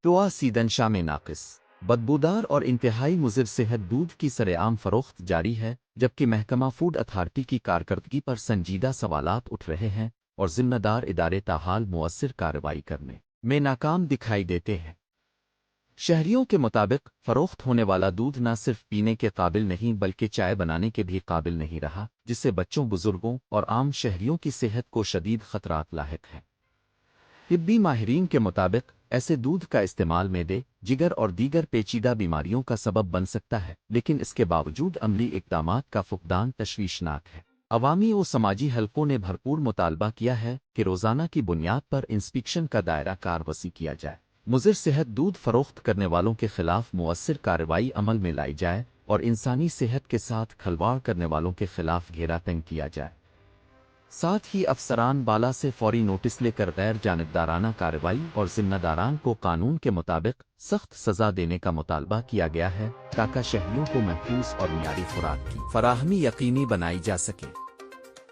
تو سیدن شام ناقص بدبودار اور انتہائی مضر صحت دودھ کی سرے عام فروخت جاری ہے، جبکہ محکمہ فوڈ اتھارٹی کی کارکردگی پر سنجیدہ سوالات اٹھ رہے ہیں اور ذمہ دار ادارے تاحال مؤثر کارروائی کرنے میں ناکام دکھائی دیتے ہیں۔ شہریوں کے مطابق فروخت ہونے والا دودھ نہ صرف پینے کے قابل نہیں بلکہ چائے بنانے کے بھی قابل نہیں رہا، جس سے بچوں، بزرگوں اور عام شہریوں کی صحت کو شدید خطرات لاحق ہیں۔ طبی ماہرین کے مطابق ایسے دودھ کا استعمال معدے، جگر اور دیگر پیچیدہ بیماریوں کا سبب بن سکتا ہے، لیکن اس کے باوجود عملی اقدامات کا فقدان تشویشناک ہے۔ عوامی و سماجی حلقوں نے بھرپور مطالبہ کیا ہے کہ روزانہ کی بنیاد پر انسپیکشن کا دائرہ کار وسیع کیا جائے، مضر صحت دودھ فروخت کرنے والوں کے خلاف مؤثر کارروائی عمل میں لائی جائے اور انسانی صحت کے ساتھ کھلواڑ کرنے والوں کے خلاف گھیرا تنگ کیا جائے۔ ساتھ ہی افسران بالا سے فوری نوٹس لے کر غیر جانبدارانہ کارروائی اور ذمہ داران کو قانون کے مطابق سخت سزا دینے کا مطالبہ کیا گیا ہے تاکہ شہریوں کو محفوظ اور معیاری خوراک کی فراہمی یقینی بنائی جا سکے۔